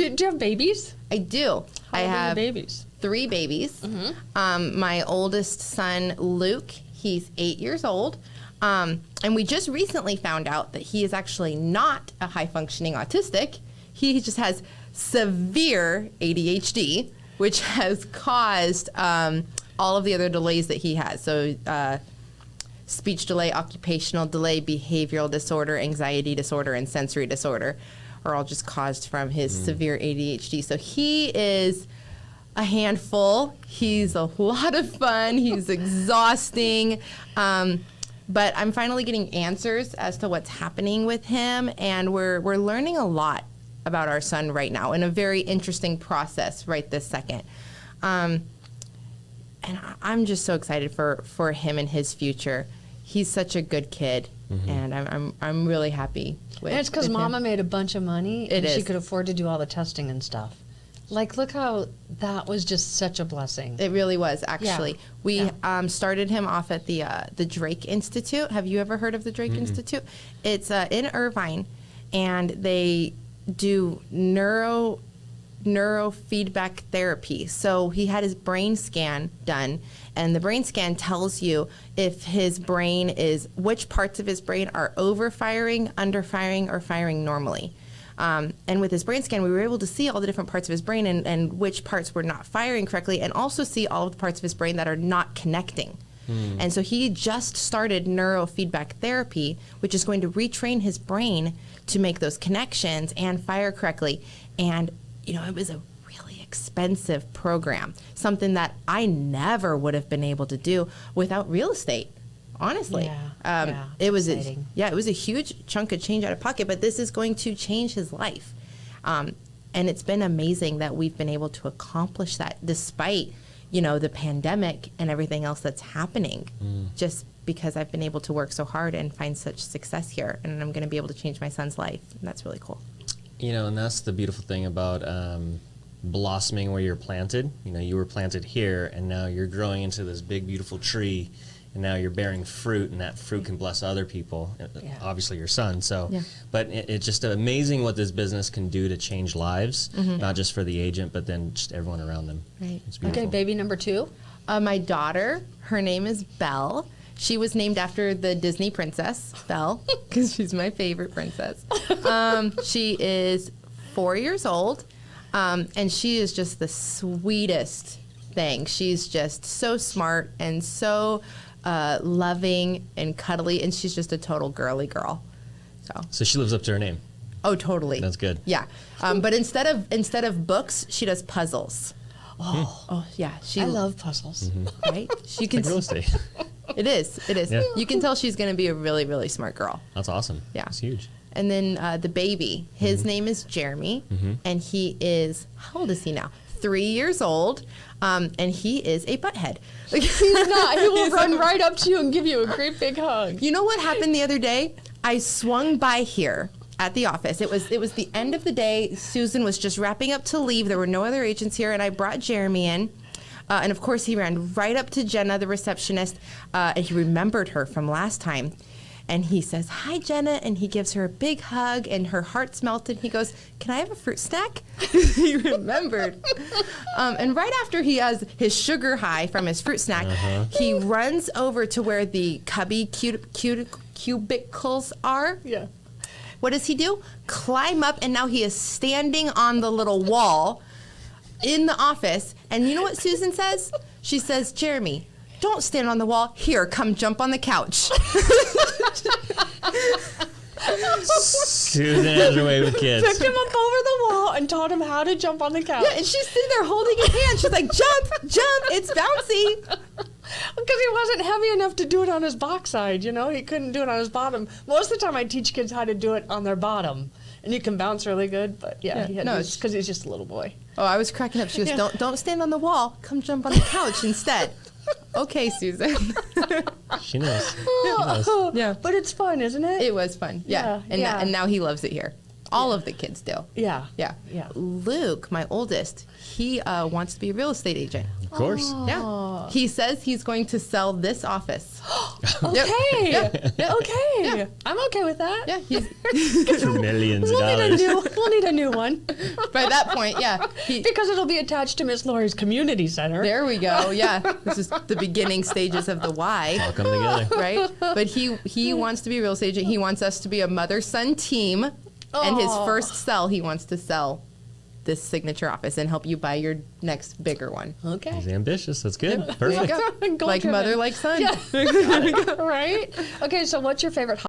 Do you have babies? I do. How old are your babies? 3 babies. My oldest son, Luke, he's 8 years old. And we just recently found out that he is actually not a high-functioning autistic. He just has severe ADHD, which has caused all of the other delays that he has. So speech delay, occupational delay, behavioral disorder, anxiety disorder, and sensory disorder are all just caused from his severe ADHD. So he is a handful. He's a lot of fun. He's exhausting. But I'm finally getting answers as to what's happening with him, and we're learning a lot about our son right now in a very interesting process right this second. And I'm just so excited for him and his future. He's such a good kid, and I'm really happy with him. And it's because Mama made a bunch of money, and It she is. could afford to do all the testing and stuff. Like, look how that was just such a blessing. It really was, actually. Yeah. We started him off at the Drake Institute. Have you ever heard of the Drake Institute? It's in Irvine, and they do neurofeedback therapy. So he had his brain scan done, and the brain scan tells you if his brain which parts of his brain are overfiring, underfiring, or firing normally. And with his brain scan, we were able to see all the different parts of his brain and which parts were not firing correctly, and also see all of the parts of his brain that are not connecting. And so he just started neurofeedback therapy, which is going to retrain his brain to make those connections and fire correctly. And, it was a really expensive program, something that I never would have been able to do without real estate. Honestly, it was it was a huge chunk of change out of pocket, but this is going to change his life, and it's been amazing that we've been able to accomplish that despite the pandemic and everything else that's happening. Just because I've been able to work so hard and find such success here, and I'm going to be able to change my son's life, and that's really cool. And that's the beautiful thing about blossoming where you're planted. You were planted here, and now you're growing into this big, beautiful tree. And now you're bearing fruit, and that fruit can bless other people, obviously your son. So, but it's just amazing what this business can do to change lives, not just for the agent, but then just everyone around them. Right. It's beautiful. Okay, baby number 2. My daughter, her name is Belle. She was named after the Disney princess, Belle, because she's my favorite princess. She is 4 years old, and she is just the sweetest thing. She's just so smart and so loving and cuddly, and she's just a total girly girl. So she lives up to her name. Oh, totally. That's good. Yeah, but instead of books, she does puzzles. Oh yeah. I love puzzles. Right? She can. Like real estate. It is. Yeah. You can tell she's going to be a really, really smart girl. That's awesome. Yeah. It's huge. And then the baby, his name is Jeremy, and he is, how old is he now? 3 years old, and he is a butthead. He's not. He will run right up to you and give you a great big hug. You know what happened the other day? I swung by here at the office. It was the end of the day. Susan was just wrapping up to leave. There were no other agents here, and I brought Jeremy in. And of course, he ran right up to Jenna, the receptionist, and he remembered her from last time. And he says, "Hi, Jenna," and he gives her a big hug, and her heart's melted. He goes, "Can I have a fruit snack?" He remembered. And right after he has his sugar high from his fruit snack, he runs over to where the cubby cubicles are. Yeah. What does he do? Climb up, and now he is standing on the little wall in the office. And you know what Susan says? She says, "Jeremy, don't stand on the wall. Here, come jump on the couch." Susan has her way with kids. Picked him up over the wall and taught him how to jump on the couch. Yeah, and she's sitting there holding his hand. She's like, "Jump, jump, it's bouncy." Because he wasn't heavy enough to do it on his backside, He couldn't do it on his bottom. Most of the time I teach kids how to do it on their bottom. And you can bounce really good, but it's because he's just a little boy. Oh, I was cracking up. She goes, don't stand on the wall. Come jump on the couch instead." Okay, Susan. She knows. Yeah. But it's fun, isn't it? It was fun. Yeah. And now he loves it here. All of the kids do. Yeah. Yeah. Yeah. Luke, my oldest, he wants to be a real estate agent. Of course. Yeah. He says he's going to sell this office. Okay. Yep. Okay. Yeah. I'm okay with that. Yeah. He's, For millions of dollars. We'll need a new one. by that point, yeah. Because it'll be attached to Miss Lori's community center. There we go. Yeah. This is the beginning stages of the why. All come together. Right? But he wants to be a real estate agent. He wants us to be a mother-son team. And his Aw. first sell, he wants to sell this signature office and help you buy your next bigger one. He's Okay. ambitious. That's good. There you Perfect. go. Goal Like driven. mother, like son. Yeah. Right? Okay, so what's your favorite